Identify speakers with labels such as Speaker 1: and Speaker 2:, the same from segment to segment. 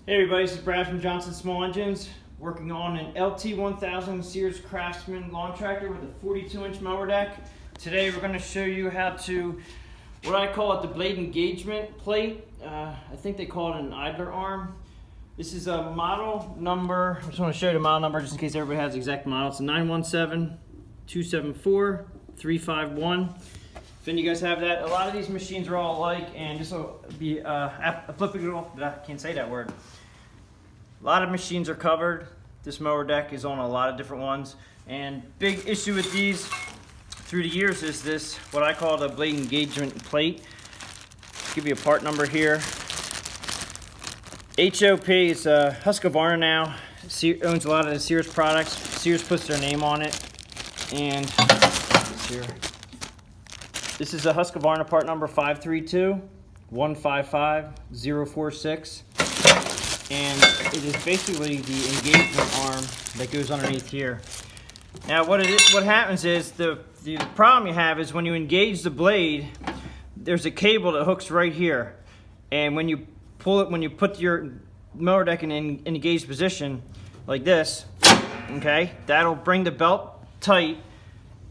Speaker 1: Hey everybody, this is Brad from Johnson Small Engines, working on an LT1000 Sears Craftsman lawn tractor with a 42-inch mower deck. Today we're going to show you how to, what I call it, the blade engagement plate. I think they call it an idler arm. This is a model number, I just want to show you the model number just in case everybody has the exact model. It's a 917-274-351. If any of you guys have that, a lot of these machines are all alike, and this will be applicable. I can't say that word. A lot of machines are covered. This mower deck is on a lot of different ones, and big issue with these through the years is this, what I call the blade engagement plate. I'll give you a part number here. HOP is Husqvarna now. Owns a lot of the Sears products. Sears puts their name on it, and here. This is a Husqvarna part number 532-155-046. And it is basically the engagement arm that goes underneath here. Now what happens is, the problem you have is when you engage the blade, there's a cable that hooks right here. And when you pull it, when you put your mower deck in engaged position, like this, okay, that'll bring the belt tight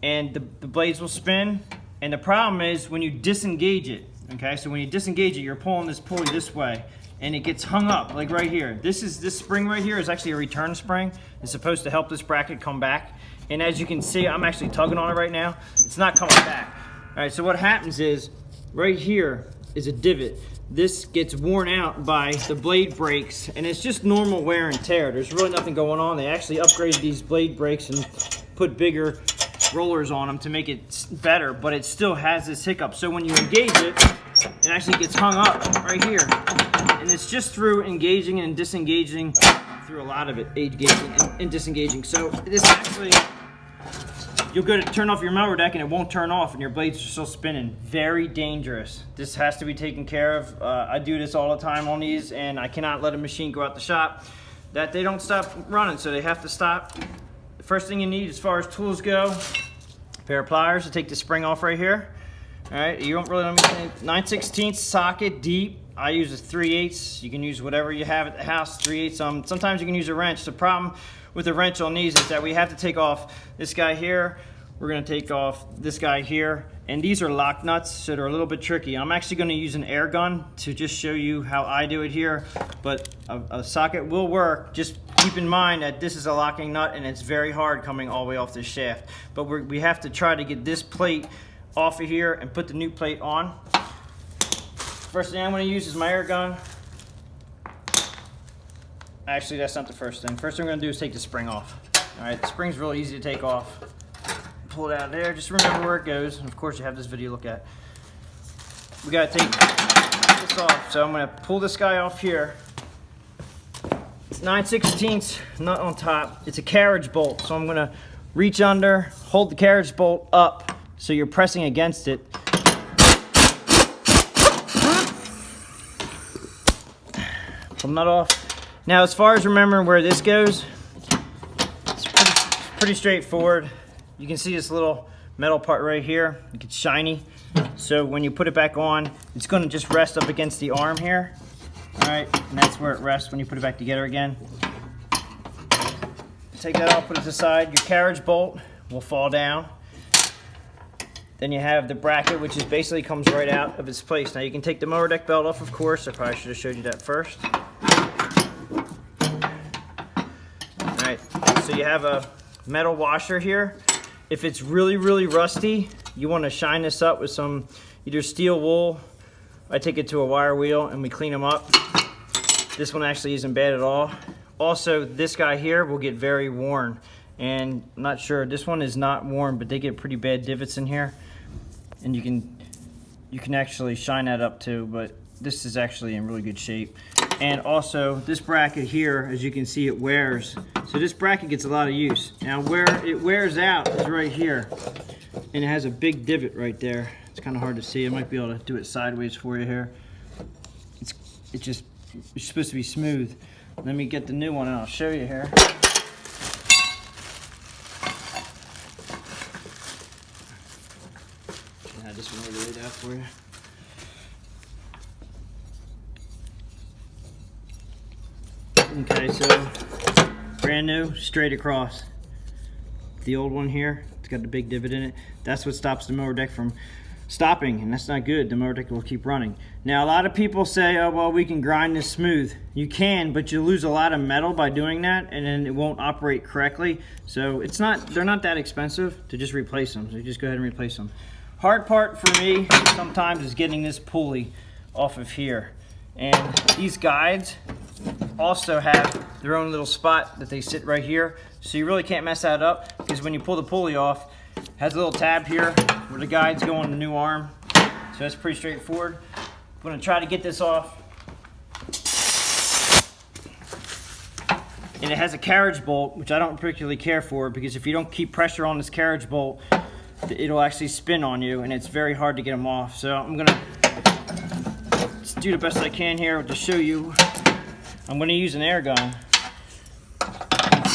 Speaker 1: and the blades will spin. And the problem is when you disengage it, okay, so when you disengage it, you're pulling this pulley this way, and it gets hung up, like right here. This spring right here is actually a return spring. It's supposed to help this bracket come back. And as you can see, I'm actually tugging on it right now. It's not coming back. All right, so what happens is, right here is a divot. This gets worn out by the blade brakes, and it's just normal wear and tear. There's really nothing going on. They actually upgraded these blade brakes and put bigger rollers on them to make it better, but it still has this hiccup. So when you engage it, it actually gets hung up right here. And it's just through engaging and disengaging, through a lot of it, engaging and disengaging. So this actually, you'll go to turn off your mower deck and it won't turn off and your blades are still spinning. Very dangerous. This has to be taken care of. I do this all the time on these, and I cannot let a machine go out the shop that they don't stop running, so they have to stop. The first thing you need as far as tools go, a pair of pliers to take the spring off right here. All right, you don't really need 9/16 socket deep. I use a 3/8. You can use whatever you have at the house, 3/8. Sometimes you can use a wrench. The problem with the wrench on these is that we have to take off this guy here. We're gonna take off this guy here. And these are lock nuts, so they're a little bit tricky. I'm actually gonna use an air gun to just show you how I do it here, but a socket will work. Just keep in mind that this is a locking nut and it's very hard coming all the way off this shaft. But we have to try to get this plate off of here and put the new plate on. First thing I'm going to use is my air gun. Actually, that's not the first thing. First thing we're going to do is take the spring off. All right, the spring's real easy to take off. Pull it out of there. Just remember where it goes. And of course, you have this video to look at. We got to take this off. So I'm going to pull this guy off here. It's 9/16 nut on top. It's a carriage bolt. So I'm going to reach under, hold the carriage bolt up so you're pressing against it. Pull the nut off. Now, as far as remembering where this goes, it's pretty straightforward. You can see this little metal part right here. It gets shiny. So when you put it back on, it's going to just rest up against the arm here. All right, and that's where it rests when you put it back together again. Take that off, put it to the side. Your carriage bolt will fall down. Then you have the bracket, which is basically comes right out of its place. Now you can take the mower deck belt off, of course. I probably should have showed you that first. All right, so you have a metal washer here. If it's really, really rusty, you want to shine this up with some either steel wool. I take it to a wire wheel and we clean them up. This one actually isn't bad at all. Also, this guy here will get very worn. And I'm not sure, this one is not worn, but they get pretty bad divots in here. And you can actually shine that up too, but this is actually in really good shape. And also this bracket here, as you can see, it wears. So this bracket gets a lot of use. Now where it wears out is right here. And it has a big divot right there. It's kind of hard to see. I might be able to do it sideways for you here. It's supposed to be smooth. Let me get the new one and I'll show you here. I just want to lay that for you. Okay, so brand new, straight across. The old one here, it's got the big divot in it. That's what stops the mower deck from stopping, and that's not good. The mower deck will keep running. Now, a lot of people say, oh, well, we can grind this smooth. You can, but you lose a lot of metal by doing that, and then it won't operate correctly. So they're not that expensive to just replace them. So you just go ahead and replace them. Hard part for me sometimes is getting this pulley off of here. And these guides also have their own little spot that they sit right here. So you really can't mess that up, because when you pull the pulley off, it has a little tab here where the guides go on the new arm. So that's pretty straightforward. I'm gonna try to get this off. And it has a carriage bolt, which I don't particularly care for, because if you don't keep pressure on this carriage bolt, it'll actually spin on you, and it's very hard to get them off. So I'm gonna just do the best I can here to show you. I'm gonna use an air gun.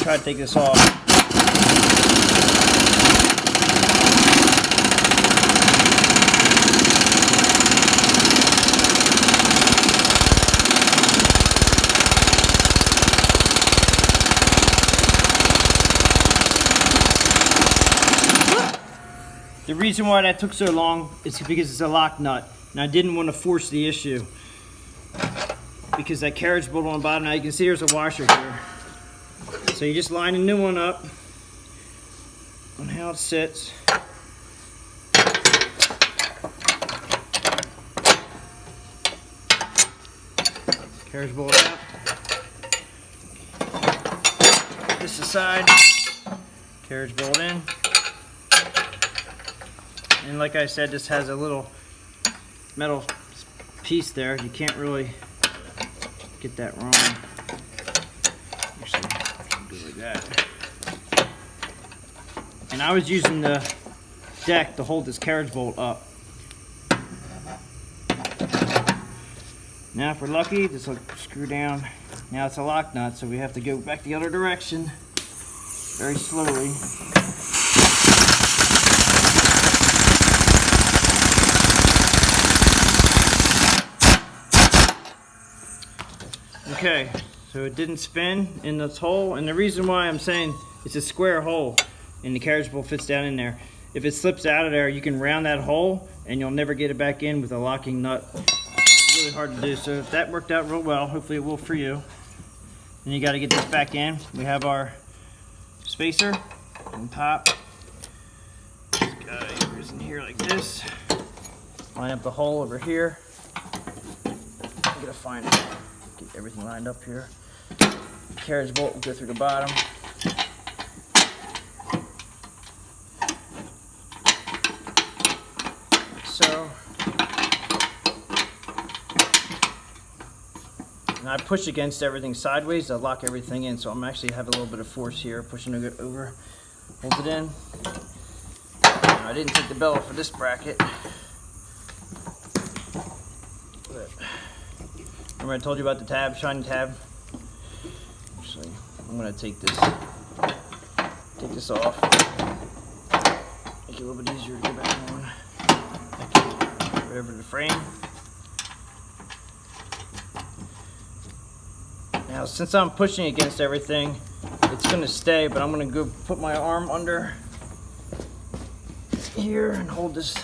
Speaker 1: Try to take this off. The reason why that took so long is because it's a lock nut, and I didn't want to force the issue, because that carriage bolt on the bottom, now you can see there's a washer here. So you just line a new one up on how it sits. Carriage bolt out. Put this aside. Carriage bolt in. And like I said, this has a little metal piece there. You can't really get that wrong. Actually, do it like that. And I was using the deck to hold this carriage bolt up. Now if we're lucky, this will screw down. Now it's a lock nut, so we have to go back the other direction very slowly. Okay, so it didn't spin in this hole, and the reason why I'm saying it's a square hole and the carriage bolt fits down in there. If it slips out of there, you can round that hole and you'll never get it back in with a locking nut. It's really hard to do, so if that worked out real well, hopefully it will for you. Then you got to get this back in. We have our spacer on top. This guy goes in here like this. Line up the hole over here. I'm gonna find it. Get everything lined up here. Carriage bolt will go through the bottom. Like so. And I push against everything sideways to lock everything in, so I'm actually have a little bit of force here, pushing it over, hold it in. Now, I didn't take the bell off of this bracket. Remember I told you about the tab, shiny tab? Actually, I'm gonna take this off. Make it a little bit easier to get back on. Right over the frame. Now, since I'm pushing against everything, it's gonna stay, but I'm gonna go put my arm under here and hold this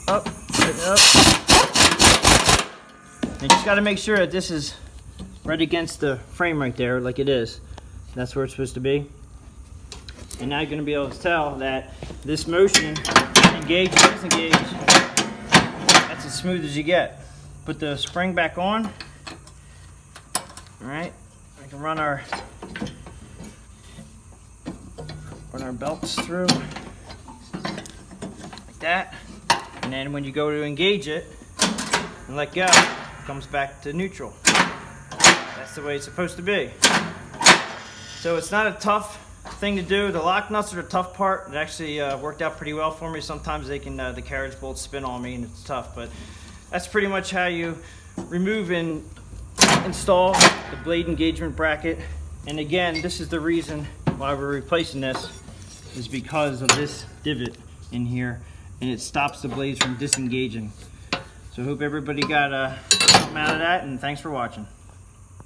Speaker 1: up, pick it up. And you just got to make sure that this is right against the frame right there, like it is. That's where it's supposed to be. And now you're going to be able to tell that this motion, engage and disengage, that's as smooth as you get. Put the spring back on. All right, I can run our belts through like that. And then when you go to engage it and let go, comes back to neutral. That's the way it's supposed to be. So it's not a tough thing to do. The lock nuts are the tough part. It actually worked out pretty well for me. Sometimes they can the carriage bolts spin on me and it's tough, but that's pretty much how you remove and install the blade engagement bracket. And again, this is the reason why we're replacing this, is because of this divot in here, and it stops the blades from disengaging. So I hope everybody got something out of that, and thanks for watching.